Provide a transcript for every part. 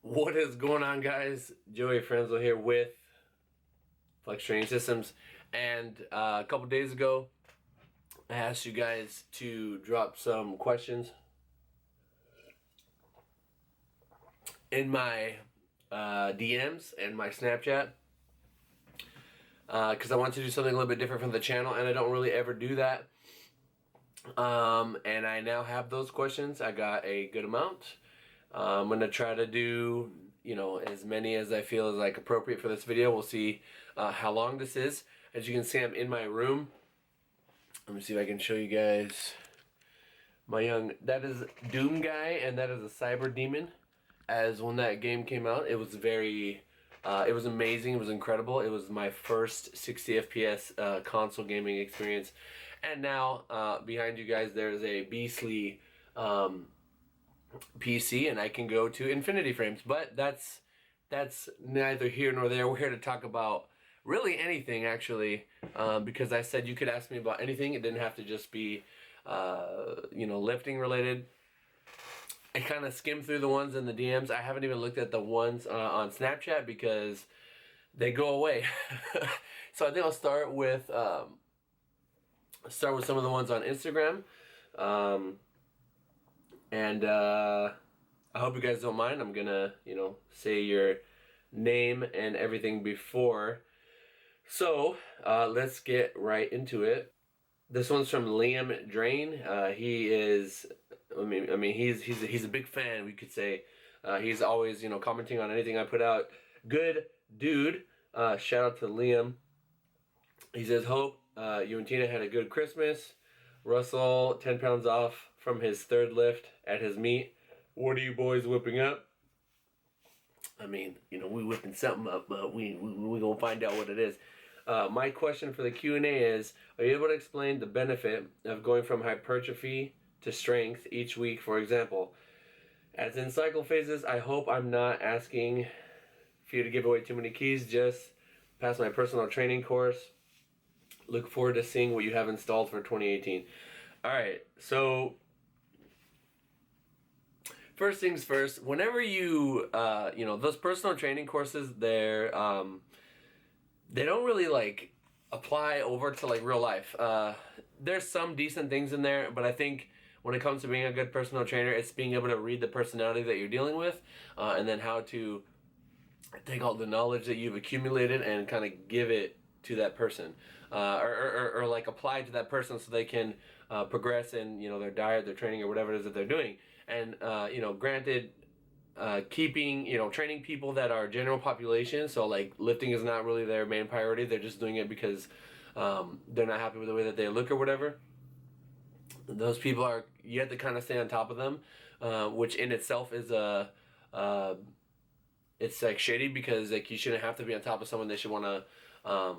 What is going on, guys? Joey Franzo here with Flex Training Systems. And a couple days ago, I asked you guys to drop some questions in my DMs and my Snapchat because I want to do something a little bit different from the channel, and I don't really ever do that. And I now have those questions. I got a good amount. I'm going to try to do, as many as I feel is like appropriate for this video. We'll see how long this is. As you can see, I'm in my room. Let me see if I can show you guys that is Doom Guy, and that is a Cyber Demon. As when that game came out, it was it was amazing. It was incredible. It was my first 60 FPS console gaming experience. And now, behind you guys, there's a beastly PC, and I can go to infinity frames, but that's neither here nor there. We're here to talk about really anything, actually, because I said you could ask me about anything. It didn't have to just be lifting related. I kind of skimmed through the ones in the DMs. I haven't even looked at the ones on Snapchat because they go away. So I think I'll start with some of the ones on Instagram. And I hope you guys don't mind. I'm gonna, say your name and everything before. So let's get right into it. This one's from Liam Drain. He is, he's a big fan, we could say. He's always, commenting on anything I put out. Good dude. Shout out to Liam. He says, hope you and Tina had a good Christmas. Russell, 10 pounds off from his third lift at his meet. What are you boys whipping up? I mean, we whipping something up, but we gonna find out what it is. My question for the Q&A is, are you able to explain the benefit of going from hypertrophy to strength each week, for example? As in cycle phases, I hope I'm not asking for you to give away too many keys. Just pass my personal training course. Look forward to seeing what you have installed for 2018. Alright, so first things first, whenever you, those personal training courses, they don't really apply over to real life. There's some decent things in there, but I think when it comes to being a good personal trainer, it's being able to read the personality that you're dealing with, and then how to take all the knowledge that you've accumulated and kind of give it to that person, or apply it to that person so they can progress in their diet, their training, or whatever it is that they're doing. And granted, keeping training people that are general population, so lifting is not really their main priority. They're just doing it because they're not happy with the way that they look or whatever. Those people you have to kind of stay on top of them, which in itself is it's shady, because you shouldn't have to be on top of someone. They should want to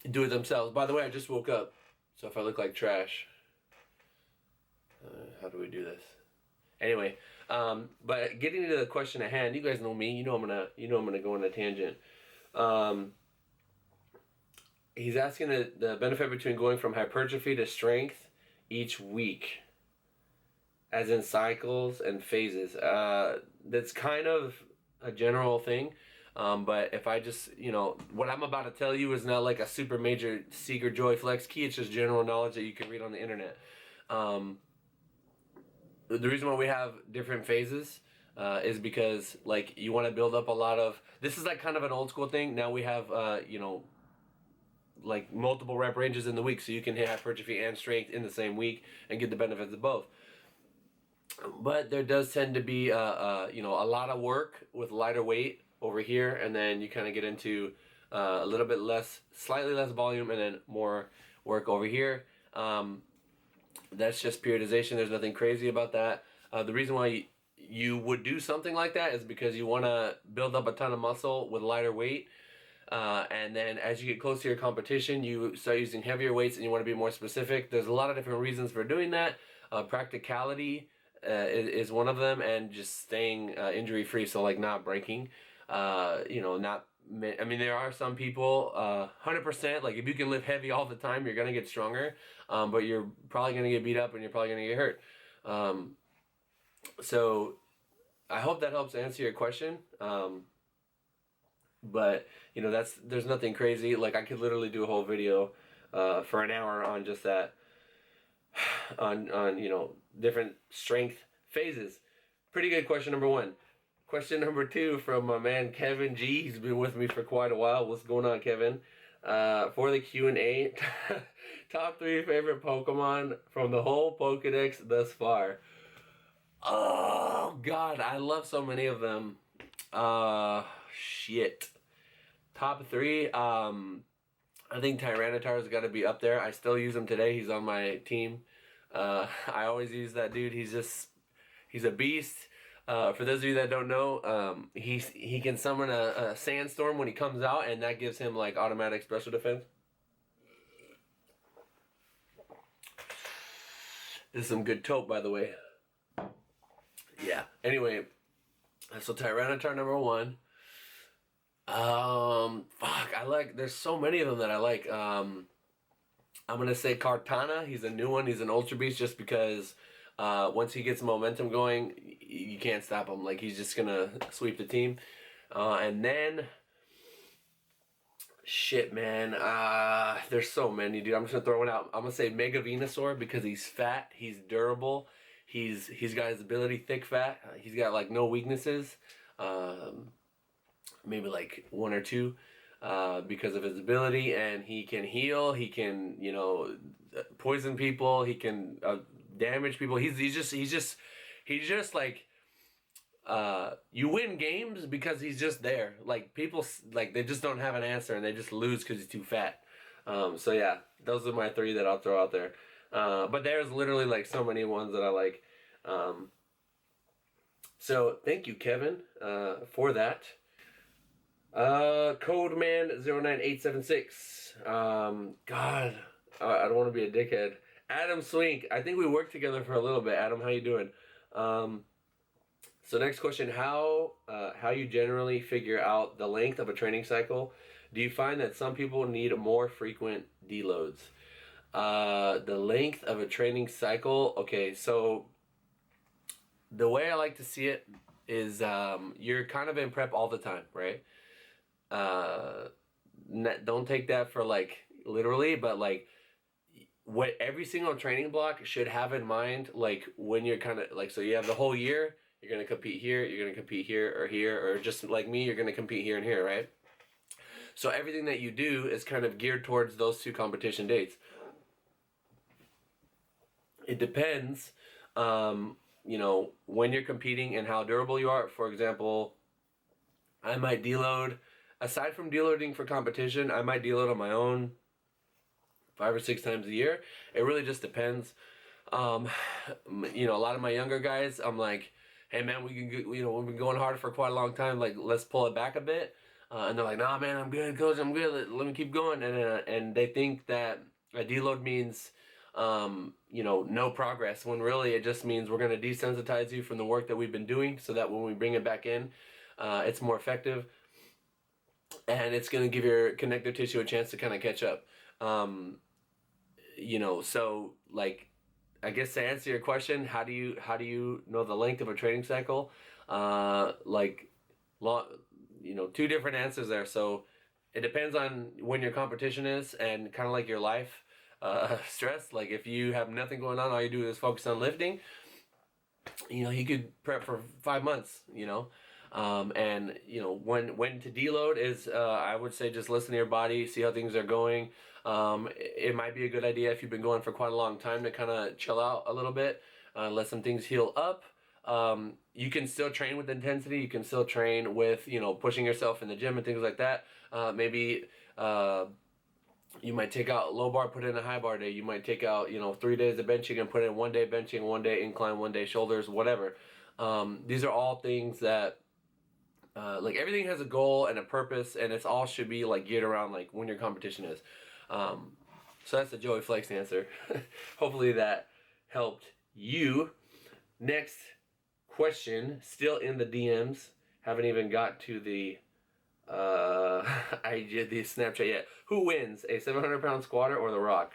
do it themselves. By the way, I just woke up, so if I look like trash, how do we do this? Anyway, but getting to the question at hand, you guys know me. I'm gonna go on a tangent. He's asking the benefit between going from hypertrophy to strength each week, as in cycles and phases. That's kind of a general thing. But if I just, what I'm about to tell you is not a super major secret joy flex key. It's just general knowledge that you can read on the internet. The reason why we have different phases is because you want to build up a lot of, this is kind of an old school thing. Now we have, multiple rep ranges in the week, so you can hit hypertrophy and strength in the same week and get the benefits of both. But there does tend to be a lot of work with lighter weight over here, and then you kind of get into a little bit slightly less volume, and then more work over here. That's just periodization. There's nothing crazy about that. The reason why you would do something like that is because you want to build up a ton of muscle with lighter weight, and then as you get close to your competition, you start using heavier weights, and you want to be more specific. There's a lot of different reasons for doing that. Practicality is one of them, and just staying injury free, so not breaking. There are some people 100% if you can lift heavy all the time, you're gonna get stronger, but you're probably gonna get beat up and you're probably gonna get hurt. So I hope that helps answer your question. But there's nothing crazy. Like I could literally do a whole video for an hour on just that, on different strength phases. Pretty good question number one. Question number two from my man Kevin G. He's been with me for quite a while. What's going on, Kevin? For the Q&A, top 3 favorite Pokemon from the whole Pokedex thus far. Oh God, I love so many of them. Shit. Top 3. I think Tyranitar's got to be up there. I still use him today. He's on my team. I always use that dude. He's a beast. For those of you that don't know, he can summon a sandstorm when he comes out, and that gives him like automatic special defense. This is some good taupe, by the way. Yeah. Anyway, so Tyranitar number 1. There's so many of them that I like. I'm gonna say Kartana. He's a new one. He's an Ultra Beast just because once he gets momentum going, you can't stop him. Like, he's just gonna sweep the team. And then, shit, man. There's so many, dude. I'm just gonna throw one out. I'm gonna say Mega Venusaur because he's fat, he's durable, he's got his ability thick fat. He's got like no weaknesses. Maybe like 1 or 2 because of his ability, and he can heal. He can poison people. He can damage people. He's just like you win games because he's just there. Like, people like they just don't have an answer and they just lose because he's too fat. So yeah, those are my 3 that I'll throw out there. But there's literally like so many ones that I like. So thank you, Kevin, for that. Codeman09876. God, I don't want to be a dickhead. Adam Swink. I think we worked together for a little bit. Adam, how you doing? So next question: how you generally figure out the length of a training cycle? Do you find that some people need more frequent deloads? The length of a training cycle. Okay, so the way I like to see it is you're kind of in prep all the time, right? Don't take that for like literally, but like what every single training block should have in mind, like when you're kind of like, so you have the whole year, you're going to compete here, you're going to compete here, or just like me, you're going to compete here and here, right? So everything that you do is kind of geared towards those 2 competition dates. It depends, when you're competing and how durable you are. For example, I might deload. Aside from deloading for competition, I might deload on my own 5 or 6 times a year. It really just depends. A lot of my younger guys, I'm like, hey man, we've been going hard for quite a long time. Like, let's pull it back a bit. And they're like, nah, man, I'm good, coach, I'm good. Let me keep going. And they think that a deload means, no progress. When really it just means we're going to desensitize you from the work that we've been doing, so that when we bring it back in, it's more effective. And it's going to give your connective tissue a chance to kind of catch up. So like, I guess to answer your question, how do you know the length of a training cycle? Like, 2 different answers there. So it depends on when your competition is, and kind of like your life stress. Like, if you have nothing going on, all you do is focus on lifting, you could prep for 5 months, and when to deload is, I would say just listen to your body, see how things are going. It might be a good idea if you've been going for quite a long time to kind of chill out a little bit, let some things heal up. You can still train with intensity. You can still train with pushing yourself in the gym and things like that. Maybe you might take out low bar, put in a high bar day. You might take out 3 days of benching and put in 1 day benching, 1 day incline, 1 day shoulders, whatever. These are all things that like, everything has a goal and a purpose, and it's all should be like geared around like when your competition is. So that's the Joey Flex answer. Hopefully that helped you. Next question, still in the DMs. Haven't even got to the the Snapchat yet. Who wins, a 700-pound squatter or The Rock?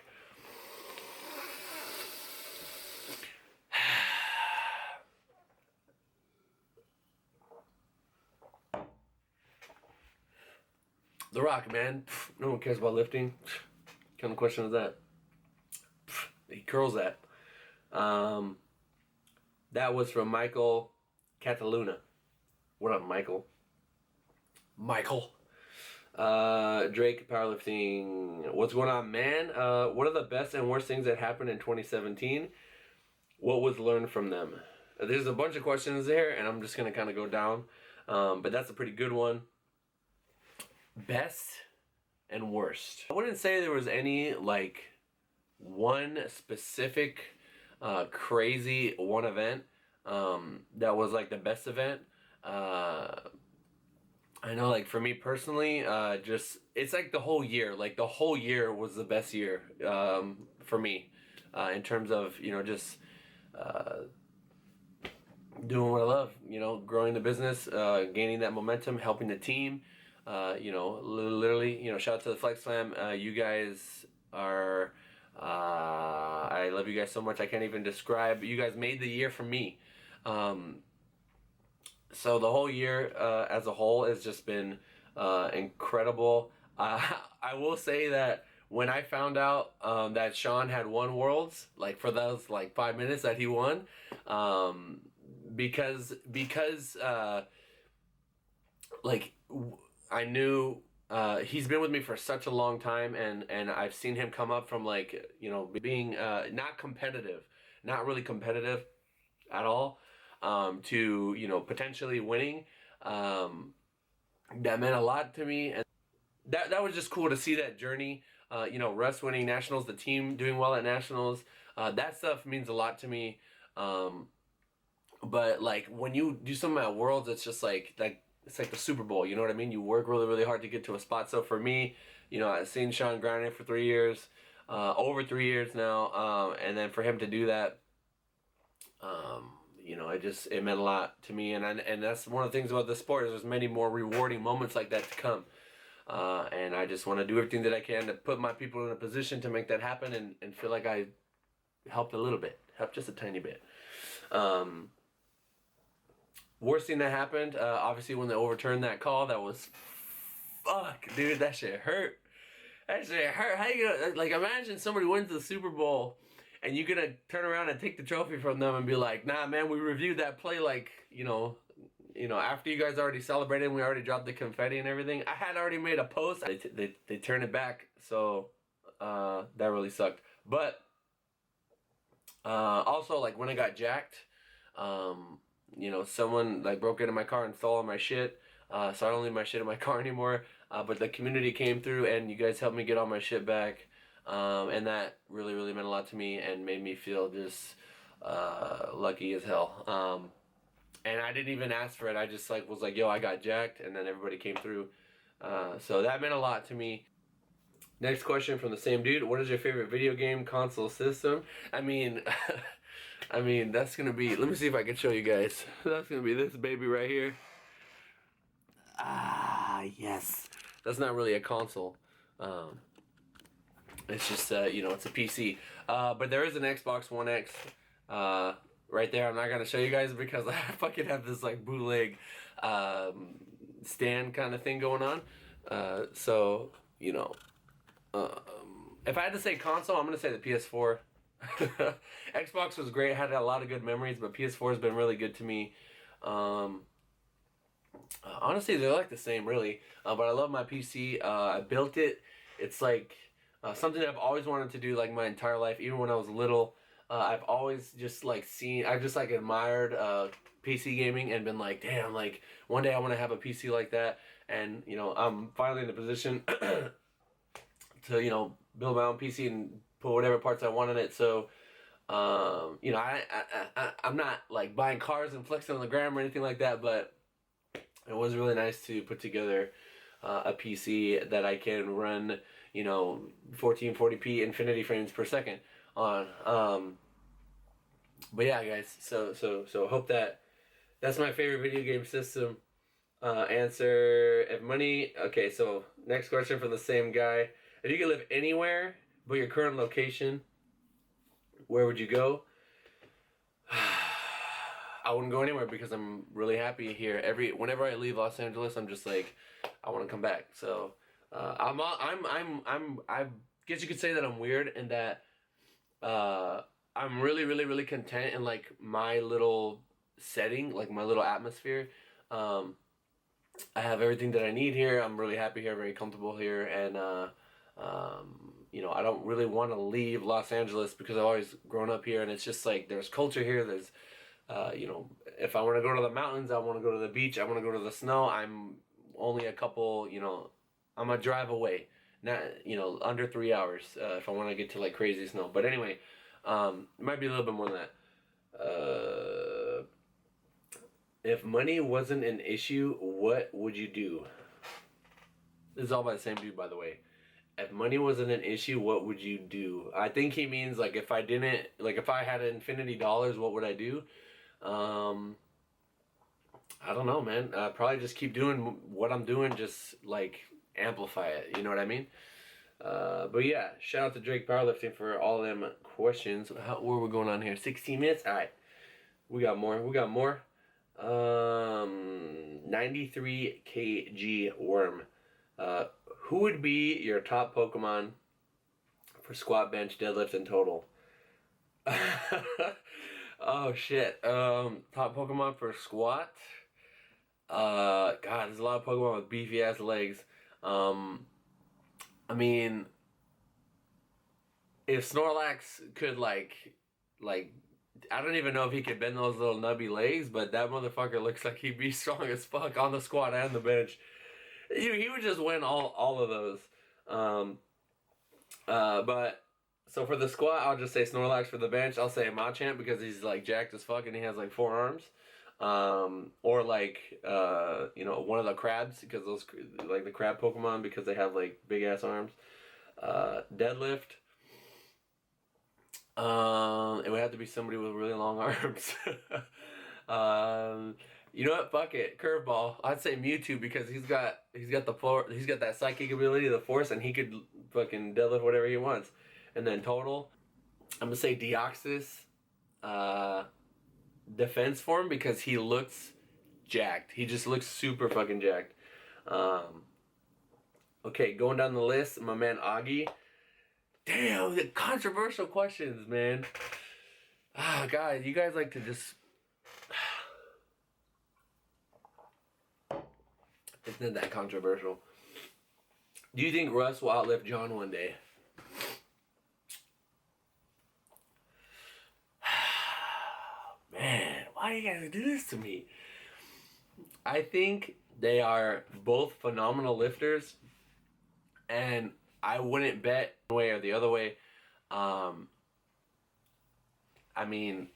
The Rock, man. No one cares about lifting. What kind of question is that? He curls that. That was from Michael Cataluna. What up, Michael? Michael. Drake powerlifting. What's going on, man? What are the best and worst things that happened in 2017? What was learned from them? There's a bunch of questions there, and I'm just gonna kind of go down. But that's a pretty good one. Best and worst. I wouldn't say there was any like one specific crazy one event that was like the best event. I know, like for me personally, just it's like the whole year. Like the whole year was the best year for me in terms of just doing what I love. Growing the business, gaining that momentum, helping the team. Literally, shout out to the Flex Slam. You guys are. I love you guys so much. I can't even describe. You guys made the year for me. So the whole year as a whole has just been incredible. I will say that when I found out that Sean had won Worlds, like for those like 5 minutes that he won, because I knew he's been with me for such a long time, and I've seen him come up from being not competitive, not really competitive at all, to potentially winning. That meant a lot to me, and that was just cool to see that journey. Russ winning nationals, the team doing well at nationals, that stuff means a lot to me. But like when you do something at Worlds, it's just like it's like the Super Bowl. You know what I mean? You work really, really hard to get to a spot. So for me, I've seen Sean grinding for 3 years, over 3 years now, and then for him to do that, it meant a lot to me. And that's one of the things about the sport is there's many more rewarding moments like that to come. And I just want to do everything that I can to put my people in a position to make that happen and feel like I helped a little bit, helped just a tiny bit. Worst thing that happened, obviously when they overturned that call, that was, fuck, dude, that shit hurt. That shit hurt. How you gonna, like, imagine somebody wins the Super Bowl and you're gonna turn around and take the trophy from them and be like, nah, man, we reviewed that play after you guys already celebrated and we already dropped the confetti and everything. I had already made a post. They turned it back, so that really sucked. But also, like, when I got jacked, someone like broke into my car and stole all my shit. So I don't leave my shit in my car anymore. But the community came through and you guys helped me get all my shit back. And that really, really meant a lot to me and made me feel just lucky as hell. And I didn't even ask for it. I just was like, yo, I got jacked, and then everybody came through. So that meant a lot to me. Next question from the same dude. What is your favorite video game console system? I mean, that's going to be... Let me see if I can show you guys. That's going to be this baby right here. Ah, yes. That's not really a console. It's just, it's a PC. But there is an Xbox One X right there. I'm not going to show you guys because I fucking have this, like, bootleg stand kind of thing going on. If I had to say console, I'm going to say the PS4. Xbox was great, had a lot of good memories, but PS4 has been really good to me. Honestly, they're like the same, really. But I love my PC. I built it. It's like something I've always wanted to do, like my entire life, even when I was little. I've always just I've just admired PC gaming and been like, damn, like one day I want to have a PC like that. And I'm finally in a position to build my own PC and put whatever parts I want in it. So I'm not like buying cars and flexing on the gram or anything like that, but it was really nice to put together a PC that I can run 1440p infinity frames per second on. But yeah, guys, so hope that's my favorite video game system. Answer, if money... Okay, so next question from the same guy. If you could live anywhere but your current location, where would you go? I wouldn't go anywhere because I'm really happy here. Whenever I leave Los Angeles, I'm just like, I want to come back. So I guess you could say that I'm weird and that uh, I'm really, really, really content in like my little setting, like my little atmosphere. Um, I have everything that I need here. I'm really happy here, very comfortable here, and I don't really want to leave Los Angeles because I've always grown up here, and it's just like there's culture here. There's, if I want to go to the mountains, I want to go to the beach. I want to go to the snow. I'm only a couple, I'm a drive away, not under 3 hours if I want to get to like crazy snow. But anyway, it might be a little bit more than that. If money wasn't an issue, what would you do? This is all by the same dude, by the way. If money wasn't an issue, what would you do? I think he means like if I had infinity dollars, what would I do? Um, I don't know, man. Probably just keep doing what I'm doing, just like amplify it. You know what I mean? But yeah, shout out to Drake Powerlifting for all them questions. Where we going on here? 16 minutes. All right, we got more. 93 kg worm. Who would be your top Pokemon for squat, bench, deadlift, and total? Oh shit. Top Pokemon for squat. God, there's a lot of Pokemon with beefy ass legs. I mean, if Snorlax could like, I don't even know if he could bend those little nubby legs, but that motherfucker looks like he'd be strong as fuck on the squat and the bench. He would just win all of those. But so for the squat, I'll just say Snorlax. For the bench, I'll say Machamp because he's like jacked as fuck and he has like 4 arms. Or like one of the crabs because those like the crab Pokemon because they have like big ass arms. Deadlift. It would have to be somebody with really long arms. You know what? Fuck it. Curveball. I'd say Mewtwo because he's got that psychic ability, the force, and he could fucking deadlift whatever he wants. And then total, I'm gonna say Deoxys. Defense form because he looks jacked. He just looks super fucking jacked. Okay, going down the list, my man Augie. Damn, the controversial questions, man. Ah, God, you guys like to just. It's not that controversial. Do you think Russ will outlive John one day? Man, why do you guys do this to me? I think they are both phenomenal lifters, and I wouldn't bet one way or the other way. I mean,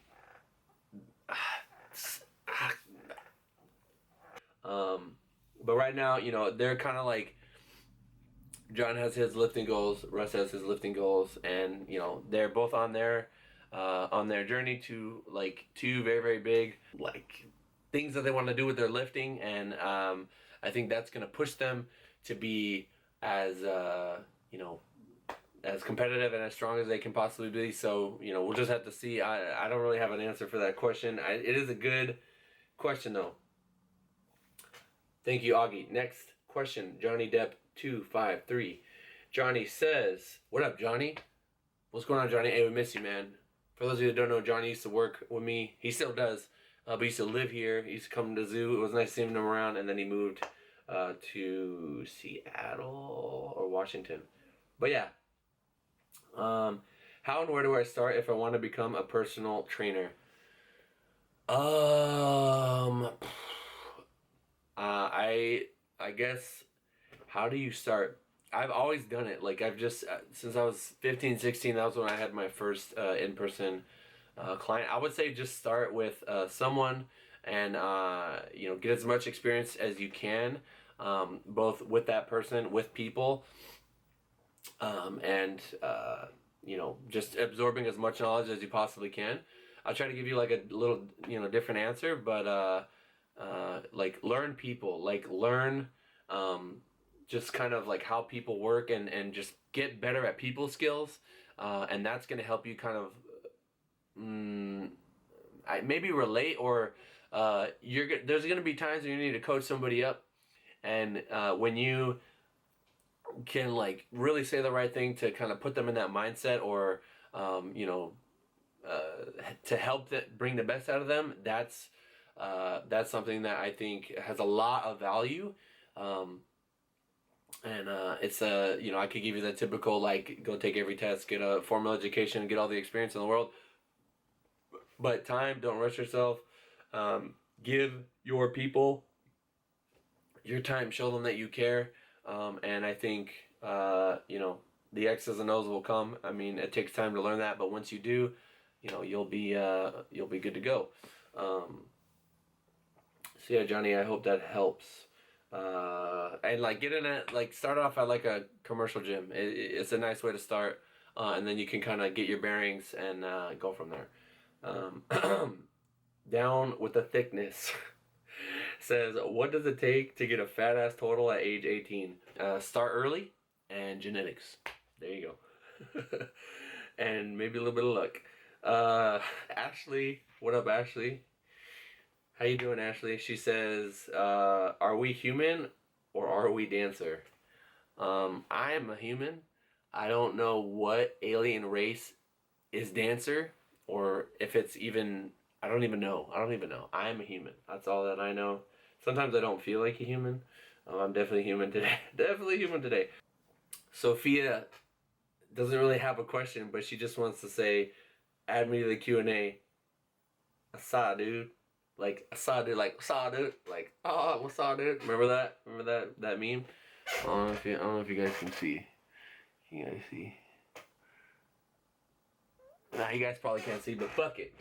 but right now, they're kind of like John has his lifting goals, Russ has his lifting goals, and they're both on their journey to like two very very big like things that they want to do with their lifting, and I think that's gonna push them to be as as competitive and as strong as they can possibly be. So we'll just have to see. I don't really have an answer for that question. It is a good question though. Thank you, Augie. Next question, Johnny Depp 253. Johnny says, "What up, Johnny? What's going on, Johnny? Hey, we miss you, man. For those of you that don't know, Johnny used to work with me. He still does, but he used to live here. He used to come to the zoo. It was nice seeing him around, and then he moved to Seattle or Washington. But yeah, how and where do I start if I want to become a personal trainer? I guess, how do you start? I've always done it. Like I've just since I was 15, 16, that was when I had my first in-person client. I would say just start with someone and get as much experience as you can, both with that person, with people, and just absorbing as much knowledge as you possibly can. I'll try to give you like a little different answer, but like learn people, like learn just kind of like how people work and just get better at people skills, and that's going to help you kind of maybe relate, or there's going to be times when you need to coach somebody up, and when you can like really say the right thing to kind of put them in that mindset, or you know, to help that bring the best out of them, that's something that I think has a lot of value. Um, and it's you know, I could give you the typical like go take every test, get a formal education, get all the experience in the world, but time, don't rush yourself. Give your people your time, show them that you care, and I think you know, the X's and O's will come. I mean, it takes time to learn that, but once you do, you know, you'll be good to go. So yeah, Johnny, I hope that helps. And like get in it, like start off at like a commercial gym. It's a nice way to start, and then you can kind of get your bearings and go from there. Down with the thickness. Says, what does it take to get a fat ass total at age 18? Start early and genetics. There you go. And maybe a little bit of luck. Ashley, what up, Ashley? How you doing, Ashley? She says, are we human or are we dancer? I am a human. I don't know what alien race is dancer, or if it's even, I don't even know. I am a human. That's all that I know. Sometimes I don't feel like a human. I'm definitely human today. Definitely human today. Sophia doesn't really have a question, but she just wants to say, add me to the Q&A. I saw, dude. Like, I saw, dude. Like, saw, dude. Like, oh, what's up, dude? Remember that? Remember that meme? I don't know if you guys can see. Can you guys see? Nah, you guys probably can't see, but fuck it.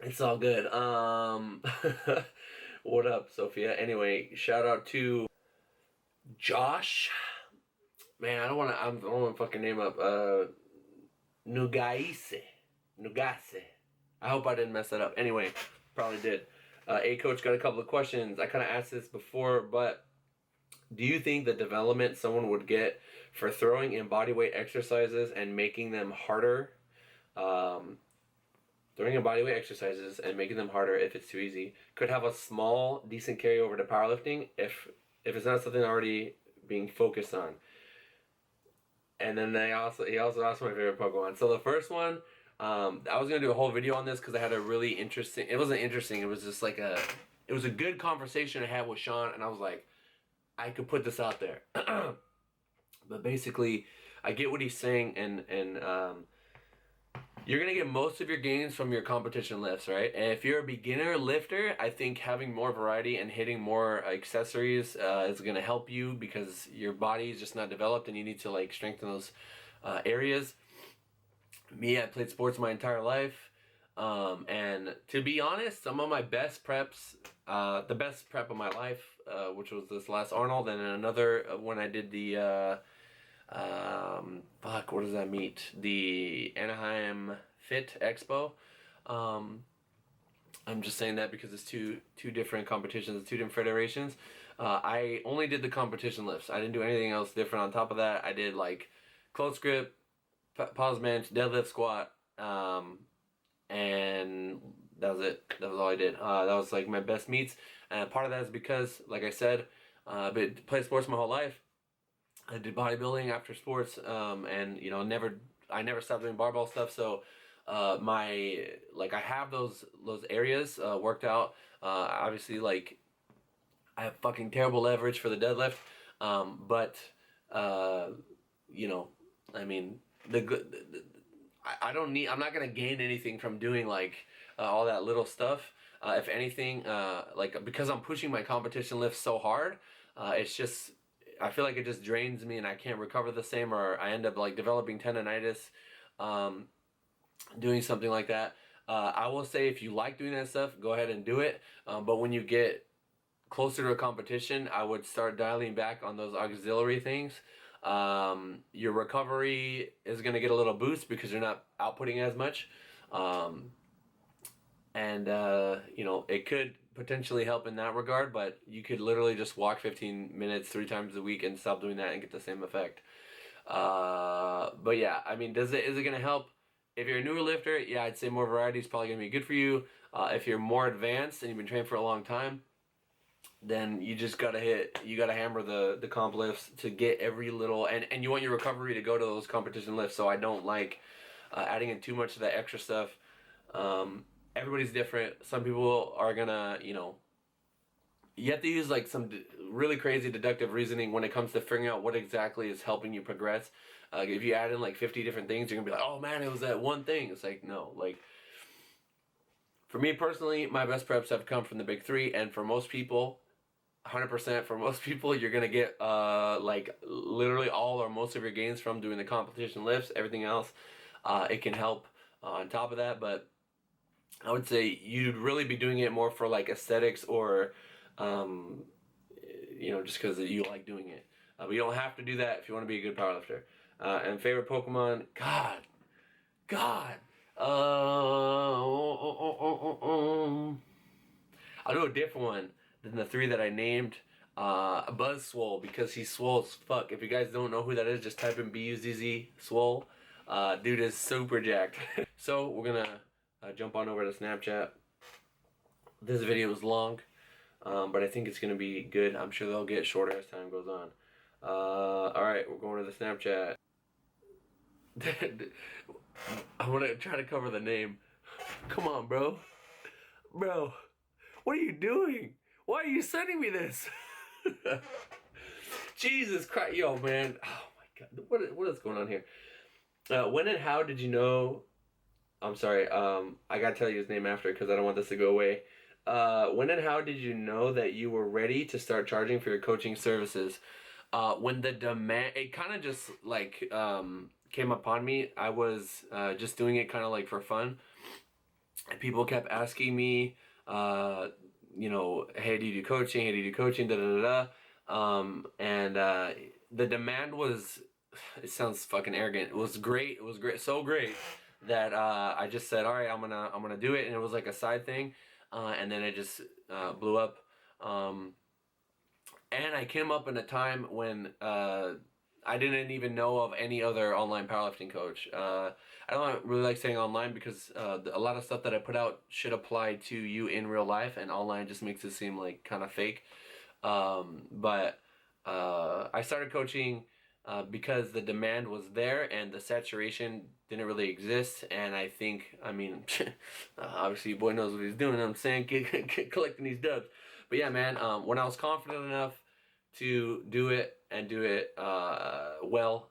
It's all good. What up, Sophia? Anyway, shout out to Josh. Man, I don't want to fucking name up. Nugaise. I hope I didn't mess that up. Anyway, probably did. A coach got a couple of questions. I kind of asked this before, but do you think the development someone would get for throwing in bodyweight exercises and making them harder? Throwing in bodyweight exercises and making them harder if it's too easy could have a small, decent carryover to powerlifting if it's not something already being focused on. And then he also asked my favorite Pokemon. So the first one, I was gonna do a whole video on this because I had a really interesting. It wasn't interesting. It was just like it was a good conversation I had with Sean, and I was like, I could put this out there. But basically, I get what he's saying, and you're going to get most of your gains from your competition lifts, right? And if you're a beginner lifter, I think having more variety and hitting more accessories is going to help you because your body is just not developed and you need to like strengthen those areas. Me, I played sports my entire life. And to be honest, some of my best preps, the best prep of my life, which was this last Arnold, and another when I did the what does that meet? The Anaheim Fit Expo. I'm just saying that because it's two different competitions, two different federations. I only did the competition lifts. I didn't do anything else different on top of that. I did like close grip, pause bench, deadlift, squat, and that was it. That was all I did. That was like my best meets. And part of that is because, like I said, I've played sports my whole life. I did bodybuilding after sports, and you know, I never stopped doing barbell stuff. So, I have those areas worked out. Obviously, like I have fucking terrible leverage for the deadlift, but you know, I mean, I don't need. I'm not gonna gain anything from doing like all that little stuff. If anything, like because I'm pushing my competition lifts so hard, it's just. I feel like it just drains me and I can't recover the same, or I end up like developing tendonitis doing something like that. I will say if you like doing that stuff, go ahead and do it. But when you get closer to a competition, I would start dialing back on those auxiliary things. Your recovery is going to get a little boost because you're not outputting as much. You know, it could potentially help in that regard, but you could literally just walk 15 minutes 3 times a week and stop doing that and get the same effect. But yeah, I mean, is it going to help? If you're a newer lifter, yeah, I'd say more variety is probably going to be good for you. If you're more advanced and you've been training for a long time, then you just gotta hammer the comp lifts to get every little, and you want your recovery to go to those competition lifts. So I don't like adding in too much of that extra stuff. Everybody's different. Some people are gonna, you have to use like some really crazy deductive reasoning when it comes to figuring out what exactly is helping you progress. If you add in like 50 different things, you're gonna be like, oh man, it was that one thing. It's like, no, like, for me personally, my best preps have come from the big three, and for most people, 100% for most people, you're gonna get like literally all or most of your gains from doing the competition lifts. Everything else, it can help on top of that, but I would say you'd really be doing it more for like aesthetics or just because you like doing it. But you don't have to do that if you want to be a good powerlifter. And favorite Pokemon, God. I'll do a different one than the three that I named. Buzzswole, because he's swole as fuck. If you guys don't know who that is, just type in BUZZ Swole. Dude is super jacked. So we're gonna jump on over to Snapchat. This video is long, but I think it's gonna be good. I'm sure they'll get shorter as time goes on. Alright, we're going to the Snapchat. I want to try to cover the name. Come on, bro. Bro, what are you doing? Why are you sending me this? Jesus Christ. Yo, man. Oh, my God. What is going on here? When and how did you know... I'm sorry. I got to tell you his name after because I don't want this to go away. When and how did you know that you were ready to start charging for your coaching services? When the demand... It kind of just, like... came upon me. I was just doing it kind of like for fun, and people kept asking me, hey, do you do coaching? Hey, do you do coaching? Da da da da. And the demand was, it sounds fucking arrogant. It was great. It was great, so great that I just said, all right, I'm gonna do it, and it was like a side thing, and then it just blew up. And I came up in a time when I didn't even know of any other online powerlifting coach. I don't really like saying online because a lot of stuff that I put out should apply to you in real life, and online just makes it seem like kind of fake. But I started coaching because the demand was there and the saturation didn't really exist. And I think, obviously your boy knows what he's doing. I'm saying, collecting these dubs. But yeah, man, when I was confident enough to do it and do it well,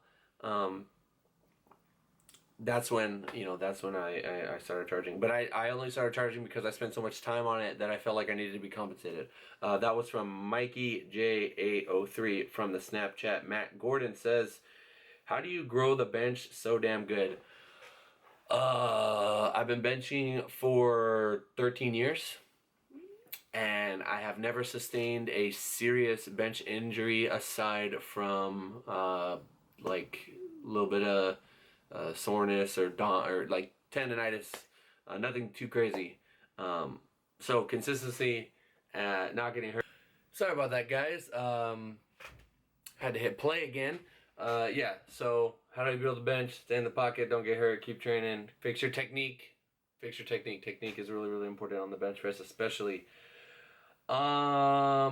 that's when I started charging. But I only started charging because I spent so much time on it that I felt like I needed to be compensated. That was from Mikey J803 from the Snapchat. Matt Gordon says, how do you grow the bench so damn good? I've been benching for 13 years. And I have never sustained a serious bench injury aside from like a little bit of soreness or like tendonitis. Nothing too crazy. So consistency, not getting hurt. Sorry about that, guys. Had to hit play again. Yeah, so how do you build a bench? Stay in the pocket, don't get hurt, keep training, fix your technique. Technique is really, really important on the bench press, especially. I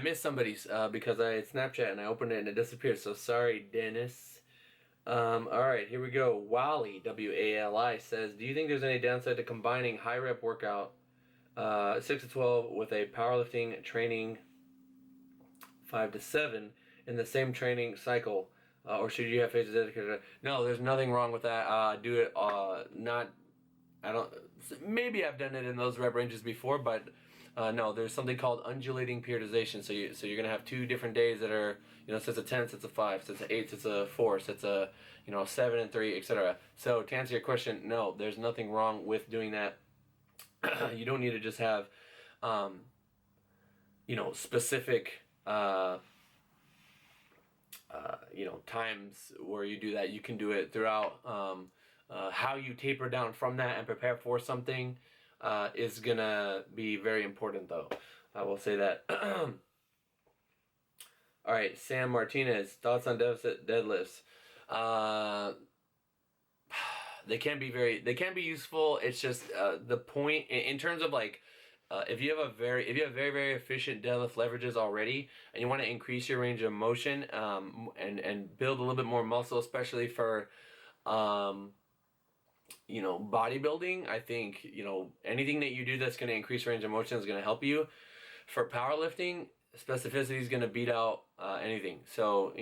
missed somebody's because I had Snapchat and I opened it and it disappeared. So sorry, Dennis. Alright, here we go. Wally, W-A-L-I, says, do you think there's any downside to combining high rep workout 6 to 12 with a powerlifting training 5 to 7 in the same training cycle? Or should you have phases dedicated? No, there's nothing wrong with that. Do it maybe I've done it in those rep ranges before, but no, there's something called undulating periodization. So you're gonna have 2 different days that are, sets of 10, sets of 5, sets of 8, sets of 4, sets of 7 and 3, etc. So to answer your question, no, there's nothing wrong with doing that. You don't need to just have specific times where you do that. You can do it throughout. How you taper down from that and prepare for something is gonna be very important, though. I will say that. All right, Sam Martinez, thoughts on deficit deadlifts? They can be useful. It's just the point in terms of like if you have very efficient deadlift leverages already, and you want to increase your range of motion, and build a little bit more muscle, especially for bodybuilding, I think anything that you do that's going to increase range of motion is going to help you. For powerlifting, specificity is going to beat out anything. So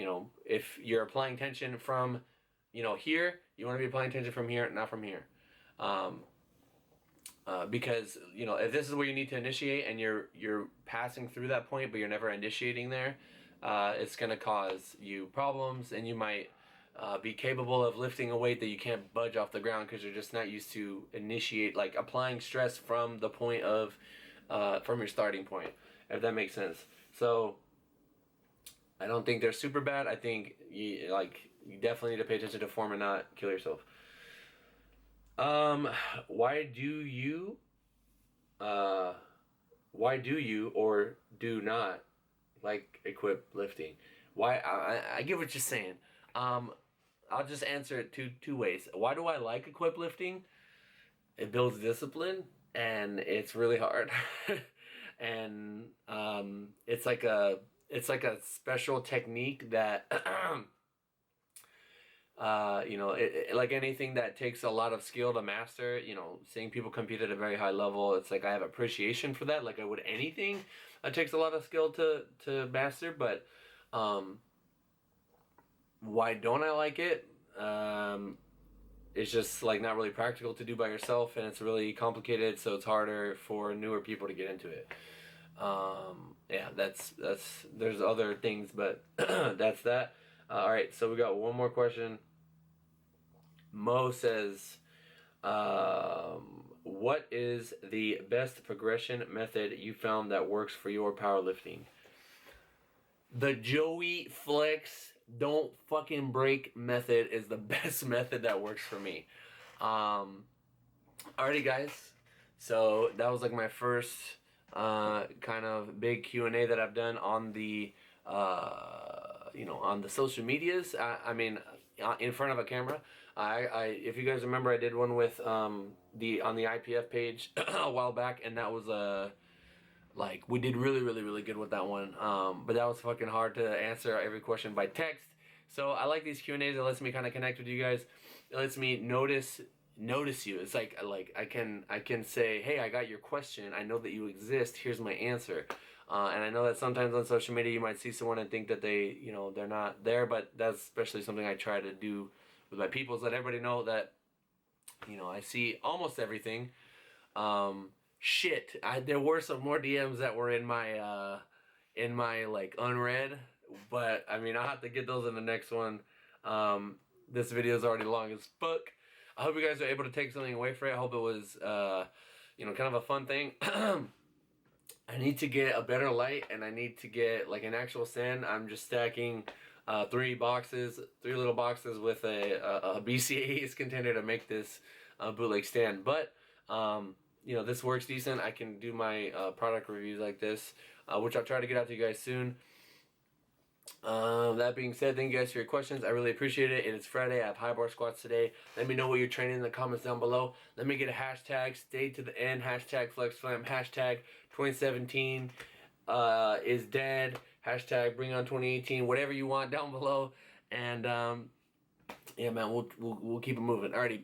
if you're applying tension from here, you want to be applying tension from here, not from here. Because if this is where you need to initiate and you're passing through that point but you're never initiating there, it's going to cause you problems, and you might be capable of lifting a weight that you can't budge off the ground because you're just not used to like applying stress from the point of from your starting point, if that makes sense. So I don't think they're super bad. I think you definitely need to pay attention to form and not kill yourself. Why do you or do not like equip lifting? Why? I get what you're saying. I'll just answer it two ways. Why do I like equip lifting? It builds discipline, and it's really hard. And it's like a special technique that like anything that takes a lot of skill to master, seeing people compete at a very high level, it's like I have appreciation for that, like I would anything that takes a lot of skill to master. But why don't I like it? It's just like not really practical to do by yourself, and it's really complicated, so it's harder for newer people to get into it. Yeah, that's there's other things, but that's that. All right, so we got one more question. Mo says, what is the best progression method you found that works for your powerlifting? The Joey Flex don't fucking break method is the best method that works for me. Alrighty, guys. So that was like my first kind of big Q&A that I've done on the on the social medias. I mean, in front of a camera. I if you guys remember, I did one with on the IPF page a while back, and that was like we did really good with that one. But that was fucking hard to answer every question by text. So I like these Q&As. It lets me kind of connect with you guys. It lets me notice you. It's like I can say, hey, I got your question. I know that you exist. Here's my answer. And I know that sometimes on social media you might see someone and think that they, they're not there, but that's especially something I try to do with my people, is let everybody know that, I see almost everything. There were some more DMs that were in my like unread, but I mean, I'll have to get those in the next one. This video is already long as fuck. I hope you guys are able to take something away from it. I hope it was, kind of a fun thing. I need to get a better light, and I need to get like an actual stand. I'm just stacking three little boxes with a BCAAs container to make this bootleg stand. But this works decent. I can do my product reviews like this, which I'll try to get out to you guys soon. That being said, thank you guys for your questions. I really appreciate it. It is Friday. I have high bar squats today. Let me know what you're training in the comments down below. Let me get a hashtag. Stay to the end. Hashtag FlexSlam. Hashtag 2017 is dead. Hashtag bring on 2018. Whatever you want down below. And yeah, man, we'll keep it moving. Alrighty.